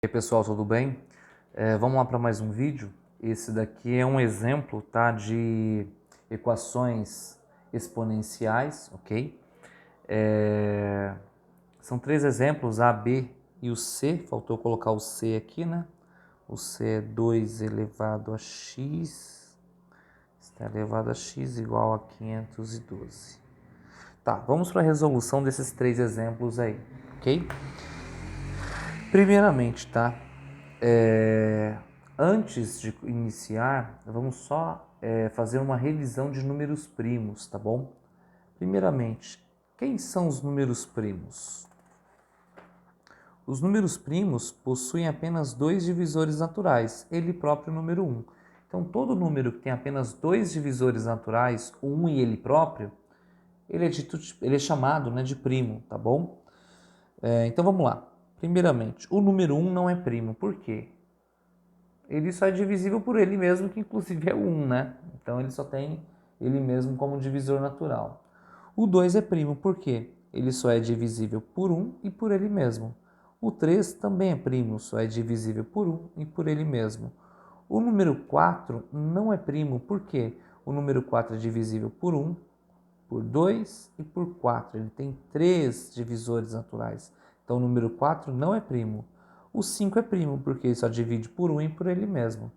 E aí pessoal, tudo bem? Vamos lá para mais um vídeo. Esse daqui é um exemplo, tá, de equações exponenciais, ok? São três exemplos, A, B e o C. Faltou colocar o C aqui, né? O C é 2 elevado a x, está elevado a x igual a 512. Tá, vamos para a resolução desses três exemplos aí, ok? Primeiramente, tá? Antes de iniciar, vamos só fazer uma revisão de números primos, tá bom? Primeiramente, quem são os números primos? Os números primos possuem apenas dois divisores naturais, ele próprio e o número 1. Então, todo número que tem apenas dois divisores naturais, o 1 e ele próprio, ele é chamado, né, de primo, tá bom? Então, vamos lá. Primeiramente, o número 1 não é primo. Por quê? Ele só é divisível por ele mesmo, que inclusive é 1, né? Então ele só tem ele mesmo como divisor natural. O 2 é primo, por quê? Ele só é divisível por 1 e por ele mesmo. O 3 também é primo, só é divisível por 1 e por ele mesmo. O número 4 não é primo, por quê? O número 4 é divisível por 1, por 2 e por 4. Ele tem três divisores naturais. Então o número 4 não é primo. O 5 é primo, porque ele só divide por 1 e por ele mesmo.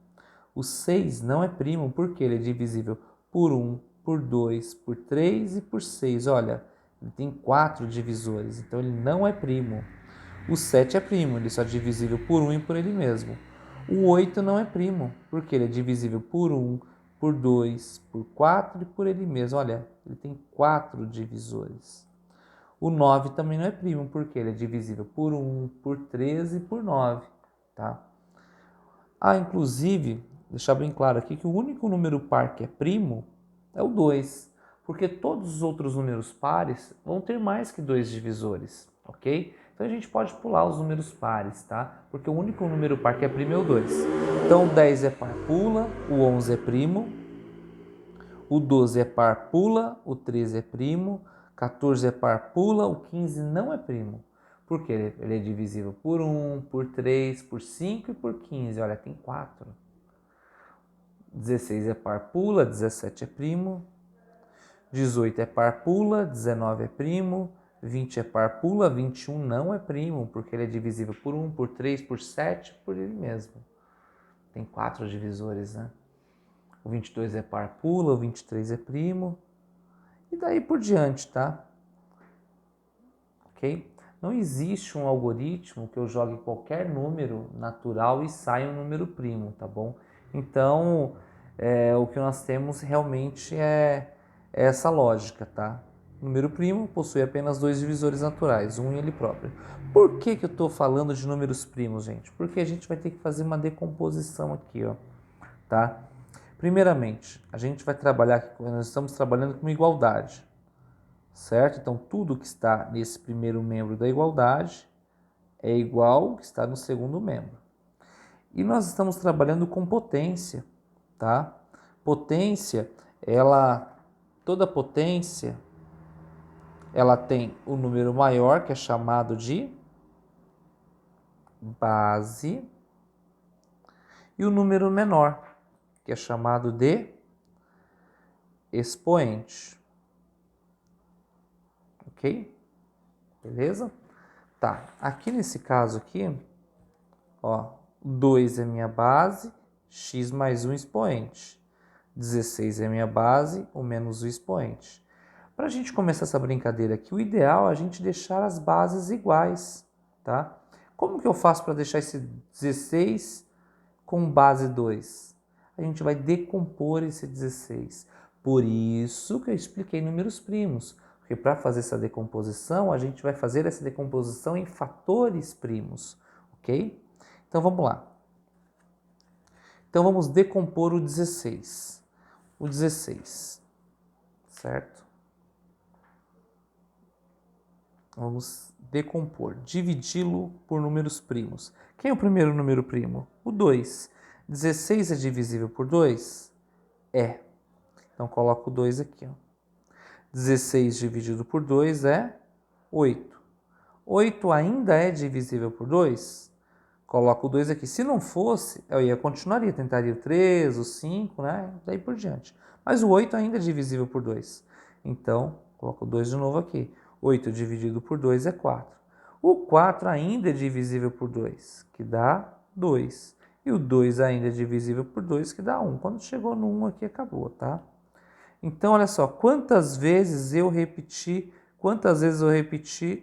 O 6 não é primo, porque ele é divisível por 1, por 2, por 3 e por 6. Olha, ele tem 4 divisores, então ele não é primo. O 7 é primo, ele só é divisível por 1 e por ele mesmo. O 8 não é primo, porque ele é divisível por 1, por 2, por 4 e por ele mesmo. Olha, ele tem 4 divisores. O 9 também não é primo, porque ele é divisível por 1, por 13 e por 9, tá? Inclusive, deixar bem claro aqui que o único número par que é primo é o 2, porque todos os outros números pares vão ter mais que dois divisores, ok? Então a gente pode pular os números pares, tá? Porque o único número par que é primo é o 2. Então o 10 é par, pula, o 11 é primo, o 12 é par, pula, o 13 é primo, 14 é par, pula, o 15 não é primo. Porque ele é divisível por 1, por 3, por 5 e por 15. Olha, tem 4. 16 é par, pula, 17 é primo. 18 é par, pula, 19 é primo. 20 é par, pula, 21 não é primo, porque ele é divisível por 1, por 3, por 7, por ele mesmo. Tem 4 divisores, né? O 22 é par, pula, o 23 é primo. E daí por diante, tá? Ok? Não existe um algoritmo que eu jogue qualquer número natural e saia um número primo, tá bom? Então, o que nós temos realmente é essa lógica, tá? O número primo possui apenas dois divisores naturais, um e ele próprio. Por que eu estou falando de números primos, gente? Porque a gente vai ter que fazer uma decomposição aqui, ó, tá? Primeiramente, a gente vai trabalhar, nós estamos trabalhando com igualdade, certo? Então, tudo que está nesse primeiro membro da igualdade é igual ao que está no segundo membro. E nós estamos trabalhando com potência, tá? Potência, toda potência, ela tem o número maior, que é chamado de base, e o número menor, que é chamado de expoente. Ok? Beleza? Tá, aqui nesse caso aqui, ó, 2 é minha base, x mais 1 expoente. 16 é minha base, o menos o expoente. Para a gente começar essa brincadeira aqui, o ideal é a gente deixar as bases iguais, tá? Como que eu faço para deixar esse 16 com base 2? A gente vai decompor esse 16. Por isso que eu expliquei números primos. Porque para fazer essa decomposição, a gente vai fazer essa decomposição em fatores primos, ok? Então vamos lá. Então vamos decompor o 16. O 16, certo? Vamos decompor, dividi-lo por números primos. Quem é o primeiro número primo? O 2. 16 é divisível por 2? É. Então coloco o 2 aqui. Ó. 16 dividido por 2 é 8. 8 ainda é divisível por 2? Coloco o 2 aqui. Se não fosse, eu continuaria, tentaria o 3, o 5, né? Daí por diante. Mas o 8 ainda é divisível por 2. Então, coloco o 2 de novo aqui. 8 dividido por 2 é 4. O 4 ainda é divisível por 2, que dá 2. E o 2 ainda é divisível por 2, que dá 1. Quando chegou no 1 aqui, acabou, tá? Então, olha só, quantas vezes eu repeti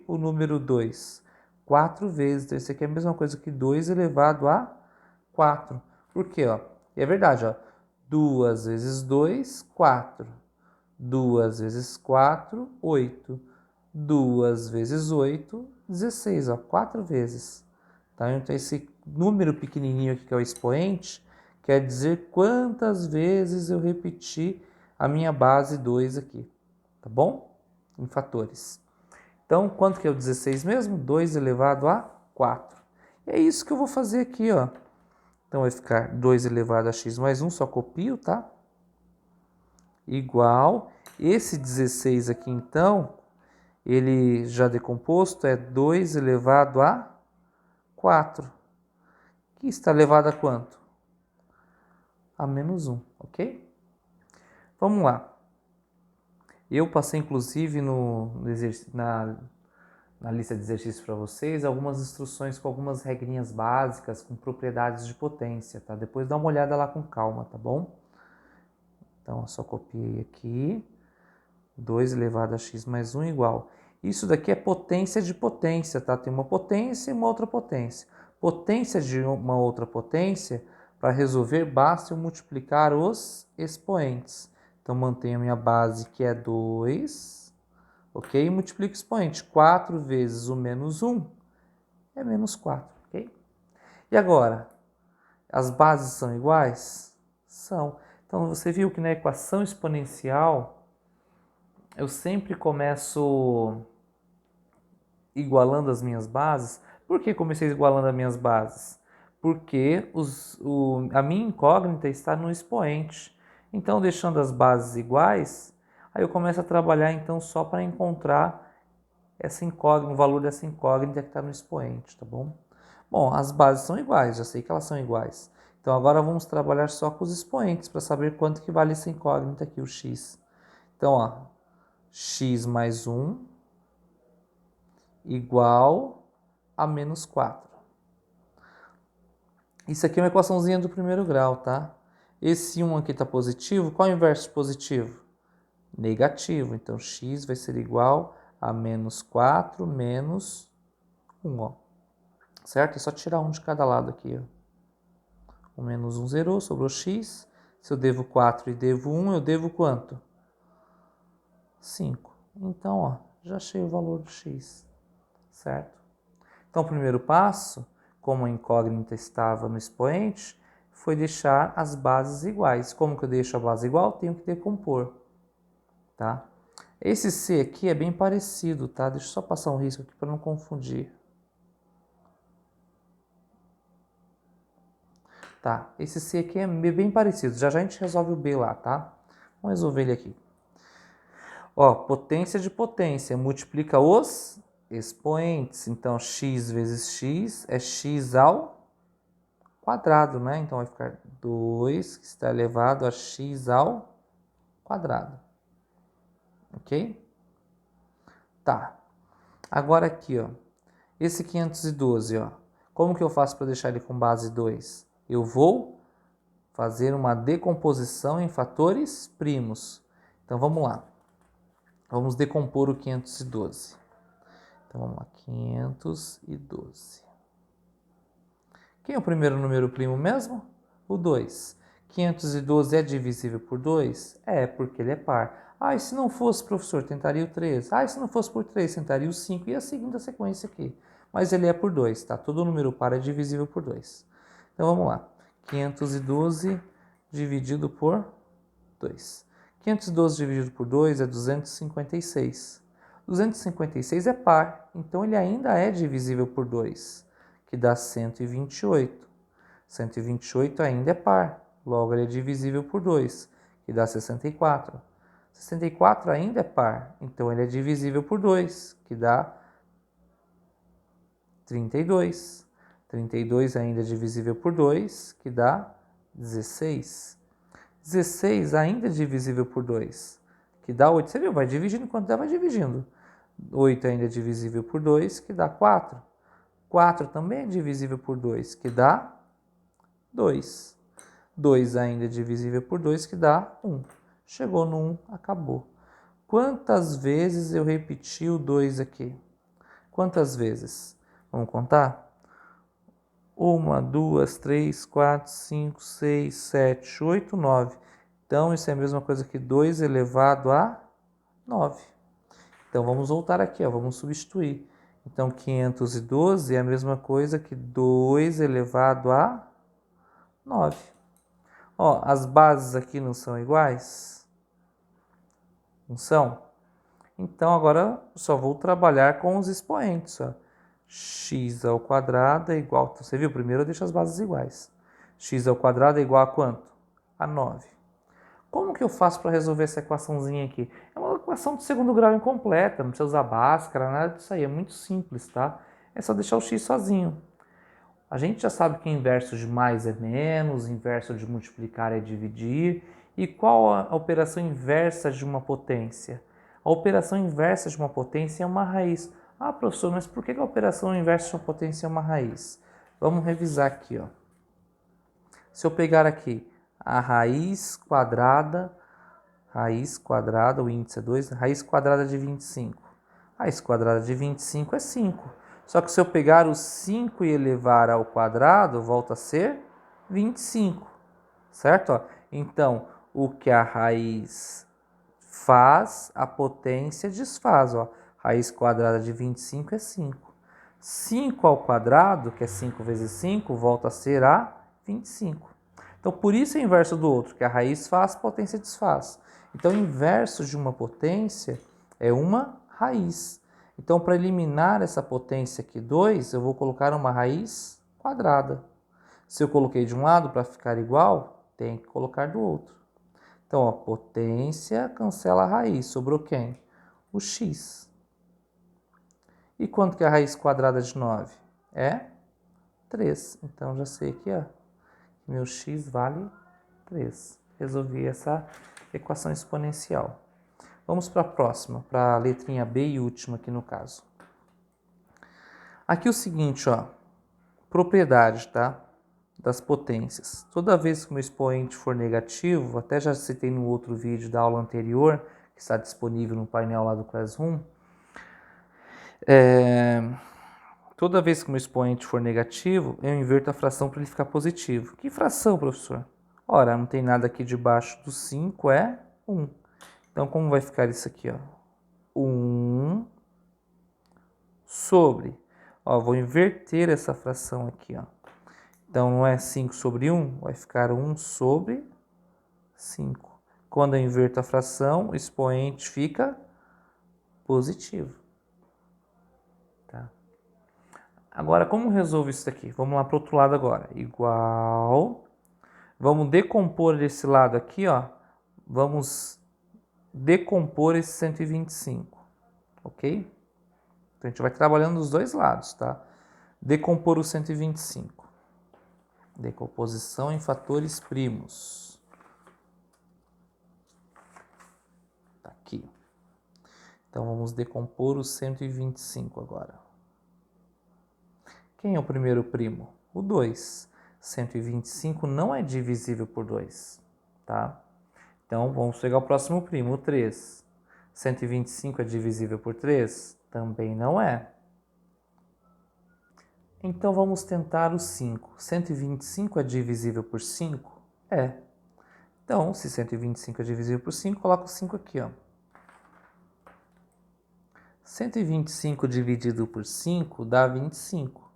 o número 2? 4 vezes. Então, isso aqui é a mesma coisa que 2 elevado a 4. Por quê? Ó? E é verdade, ó. 2 vezes 2, 4. 2 vezes 4, 8. 2 vezes 8, 16. Ó, 4 vezes. Tá? Então, esse número pequenininho aqui, que é o expoente, quer dizer quantas vezes eu repeti a minha base 2 aqui. Tá bom? Em fatores. Então, quanto que é o 16 mesmo? 2 elevado a 4. E é isso que eu vou fazer aqui, ó. Então, vai ficar 2 elevado a x mais 1, só copio, tá? Igual. Esse 16 aqui, então, ele já decomposto é 2 elevado a 4. Que está elevado a quanto? A menos 1, ok? Vamos lá. Eu passei, inclusive, na lista de exercícios para vocês, algumas instruções com algumas regrinhas básicas, com propriedades de potência, tá? Depois dá uma olhada lá com calma, tá bom? Então, eu só copiei aqui. 2 elevado a x mais 1 igual. Isso daqui é potência de potência, tá? Tem uma potência e uma outra potência. Potência de uma outra potência, para resolver, basta eu multiplicar os expoentes. Então, mantenho a minha base, que é 2, ok? E multiplico o expoente. 4 vezes o menos 1 é menos 4, ok? E agora, as bases são iguais? São. Então, você viu que na equação exponencial, eu sempre começo igualando as minhas bases. Por que comecei igualando as minhas bases? Porque a minha incógnita está no expoente. Então, deixando as bases iguais, aí eu começo a trabalhar então só para encontrar essa incógnita, o valor dessa incógnita que está no expoente, tá bom? Bom, as bases são iguais, já sei que elas são iguais. Então, agora vamos trabalhar só com os expoentes para saber quanto que vale essa incógnita aqui, o x. Então, ó, x mais 1 igual a menos 4. Isso aqui é uma equaçãozinha do primeiro grau, tá? Esse 1 aqui está positivo, qual é o inverso de positivo? Negativo. Então, x vai ser igual a menos 4 menos 1, ó. Certo? É só tirar um de cada lado aqui, ó. O menos 1 zerou, sobrou x. Se eu devo 4 e devo 1, eu devo quanto? 5. Então, ó, já achei o valor do x. Certo? Então, o primeiro passo, como a incógnita estava no expoente, foi deixar as bases iguais. Como que eu deixo a base igual? Tenho que decompor, tá? Esse C aqui é bem parecido, tá? Deixa eu só passar um risco aqui para não confundir. Tá, esse C aqui é bem parecido. Já já a gente resolve o B lá, tá? Vamos resolver ele aqui. Ó, potência de potência, multiplica os expoentes. Então, x vezes x é x ao quadrado, né? Então, vai ficar 2, que está elevado a x ao quadrado. Ok? Tá. Agora aqui, ó. Esse 512, ó. Como que eu faço para deixar ele com base 2? Eu vou fazer uma decomposição em fatores primos. Então, vamos lá. Vamos decompor o 512. Então, vamos lá. 512. Quem é o primeiro número primo mesmo? O 2. 512 é divisível por 2? É, porque ele é par. Ah, e se não fosse, professor, tentaria o 3. Ah, e se não fosse por 3, tentaria o 5. E a segunda sequência aqui. Mas ele é por 2, tá? Todo número par é divisível por 2. Então, vamos lá. 512 dividido por 2. 512 dividido por 2 é 256. 256 é par, então ele ainda é divisível por 2, que dá 128. 128 ainda é par, logo ele é divisível por 2, que dá 64. 64 ainda é par, então ele é divisível por 2, que dá 32. 32 ainda é divisível por 2, que dá 16. 16 ainda é divisível por 2, que dá 8. Você viu? Vai dividindo, enquanto dá, vai dividindo. 8 ainda é divisível por 2, que dá 4. 4 também é divisível por 2, que dá 2. 2 ainda é divisível por 2, que dá 1. Chegou no 1, acabou. Quantas vezes eu repeti o 2 aqui? Quantas vezes? Vamos contar? 1, 2, 3, 4, 5, 6, 7, 8, 9. Então, isso é a mesma coisa que 2 elevado a 9. Então, vamos voltar aqui, ó, vamos substituir. Então, 512 é a mesma coisa que 2 elevado a 9. Ó, as bases aqui não são iguais? Não são? Então, agora só vou trabalhar com os expoentes. Ó. X ao quadrado é igual... Você viu? Primeiro eu deixo as bases iguais. X ao quadrado é igual a quanto? A 9. Como que eu faço para resolver essa equaçãozinha aqui? É uma equação de segundo grau incompleta, não precisa usar Bhaskara, nada disso aí. É muito simples, tá? É só deixar o x sozinho. A gente já sabe que inverso de mais é menos, inverso de multiplicar é dividir. E qual a operação inversa de uma potência? A operação inversa de uma potência é uma raiz. Ah, professor, mas por que a operação inversa de uma potência é uma raiz? Vamos revisar aqui, ó. Se eu pegar aqui a raiz quadrada, o índice é 2, raiz quadrada de 25. Raiz quadrada de 25 é 5. Só que se eu pegar o 5 e elevar ao quadrado, volta a ser 25, certo? Ó, então, o que a raiz faz, a potência desfaz. Ó. Raiz quadrada de 25 é 5. 5 ao quadrado, que é 5 vezes 5, volta a ser a 25. Então, por isso é o inverso do outro, que a raiz faz, a potência desfaz. Então, o inverso de uma potência é uma raiz. Então, para eliminar essa potência aqui, 2, eu vou colocar uma raiz quadrada. Se eu coloquei de um lado para ficar igual, tem que colocar do outro. Então, a potência cancela a raiz. Sobrou quem? O x. E quanto que é a raiz quadrada de 9? É 3. Então, já sei aqui, ó, que meu x vale 3. Resolvi essa equação exponencial. Vamos para a próxima, para a letrinha B e última aqui no caso. Aqui o seguinte, ó, propriedade, tá? Das potências. Toda vez que o meu expoente for negativo, até já citei no outro vídeo da aula anterior, que está disponível no painel lá do Classroom, toda vez que o meu expoente for negativo, eu inverto a fração para ele ficar positivo. Que fração, professor? Ora, não tem nada aqui debaixo do 5, é 1. Então, como vai ficar isso aqui, ó? 1 sobre... Ó, vou inverter essa fração aqui, ó. Então, não é 5 sobre 1, vai ficar 1 sobre 5. Quando eu inverto a fração, o expoente fica positivo. Tá? Agora, como resolvo isso daqui? Vamos lá para o outro lado agora. Igual... Vamos decompor esse lado aqui, ó. Vamos decompor esse 125, ok? Então, a gente vai trabalhando dos dois lados, tá? Decompor o 125. Decomposição em fatores primos. Tá aqui. Então, vamos decompor o 125 agora. Quem é o primeiro primo? O 2. 125 não é divisível por 2, tá? Então, vamos pegar o próximo primo, o 3. 125 é divisível por 3? Também não é. Então, vamos tentar o 5. 125 é divisível por 5? É. Então, se 125 é divisível por 5, coloca o 5 aqui, ó. 125 dividido por 5 dá 25.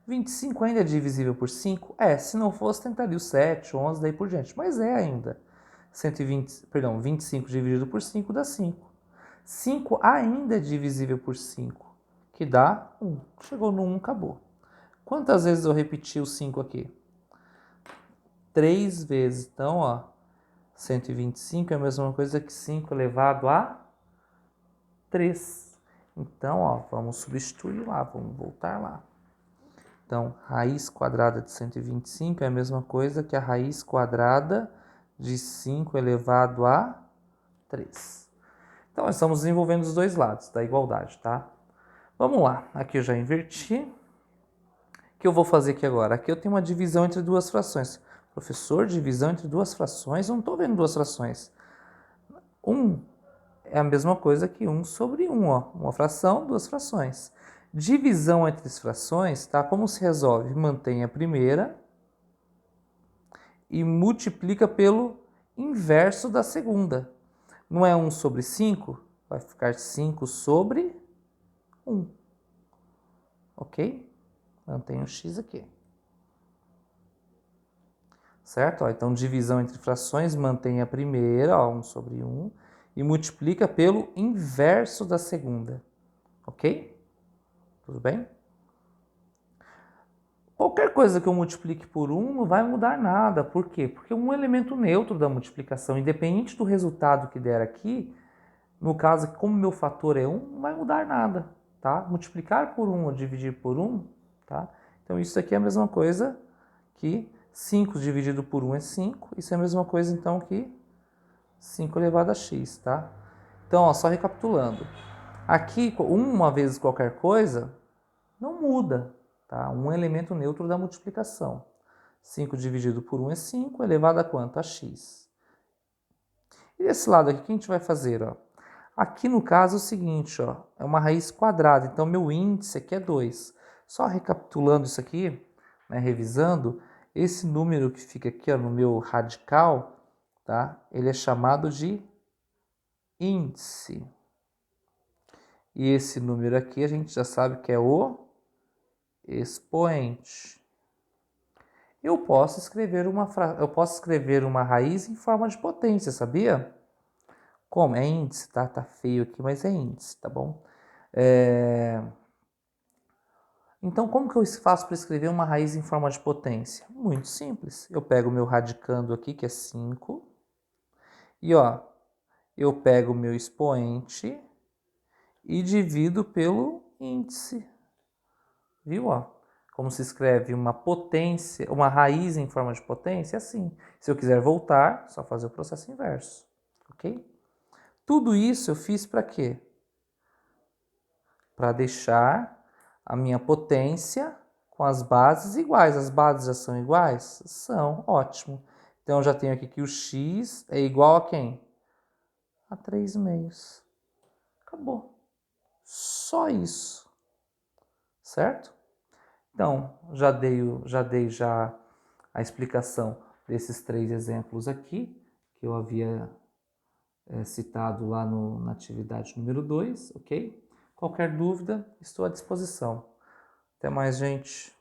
25 ainda é divisível por 5? É, se não fosse, tentaria o 7, 11, daí por diante. Mas é ainda. 25 dividido por 5 dá 5. 5 ainda é divisível por 5, que dá 1. Chegou no 1, acabou. Quantas vezes eu repeti o 5 aqui? 3 vezes. Então, ó, 125 é a mesma coisa que 5 elevado a 3. Então, ó, vamos substituir lá, vamos voltar lá. Então, raiz quadrada de 125 é a mesma coisa que a raiz quadrada de 5 elevado a 3. Então, nós estamos desenvolvendo os dois lados da igualdade, tá? Vamos lá. Aqui eu já inverti. O que eu vou fazer aqui agora? Aqui eu tenho uma divisão entre duas frações. Professor, divisão entre duas frações? Eu não estou vendo duas frações. 1 é a mesma coisa que 1 sobre 1, ó. Uma fração, duas frações. Divisão entre as frações, tá? Como se resolve? Mantém a primeira e multiplica pelo inverso da segunda. Não é 1 sobre 5? Vai ficar 5 sobre 1. Ok? Mantém o x aqui. Certo? Ó, então, divisão entre frações, mantém a primeira, ó, 1 sobre 1, e multiplica pelo inverso da segunda. Ok? Tudo bem? Qualquer coisa que eu multiplique por 1 não vai mudar nada. Por quê? Porque é um elemento neutro da multiplicação, independente do resultado que der aqui, no caso, como meu fator é 1, não vai mudar nada, tá? Multiplicar por 1 ou dividir por 1, tá? Então, isso aqui é a mesma coisa que 5 dividido por 1 é 5. Isso é a mesma coisa, então, que 5 elevado a x, tá? Então, ó, só recapitulando. Aqui, uma vezes qualquer coisa, não muda, tá? Um elemento neutro da multiplicação. 5 dividido por 1 é 5, elevado a quanto? A x. E desse lado aqui, o que a gente vai fazer, ó? Aqui no caso é o seguinte, ó, é uma raiz quadrada, então meu índice aqui é 2. Só recapitulando isso aqui, né, revisando, esse número que fica aqui, ó, no meu radical, tá? Ele é chamado de índice. E esse número aqui a gente já sabe que é o expoente. Eu posso escrever uma raiz em forma de potência, sabia? Como? É índice, tá? Tá feio aqui, mas é índice, tá bom? Então, como que eu faço para escrever uma raiz em forma de potência? Muito simples. Eu pego o meu radicando aqui, que é 5, e ó, eu pego o meu expoente e divido pelo índice. Viu? Ó? Como se escreve uma potência, uma raiz em forma de potência? Assim. Se eu quiser voltar, só fazer o processo inverso. Ok? Tudo isso eu fiz para quê? Para deixar a minha potência com as bases iguais. As bases já são iguais? São. Ótimo. Então, eu já tenho aqui que o x é igual a quem? A 3/2. Acabou. Só isso. Certo? Então, já dei a explicação desses 3 exemplos aqui, que eu havia citado lá na atividade número 2, ok? Qualquer dúvida, estou à disposição. Até mais, gente.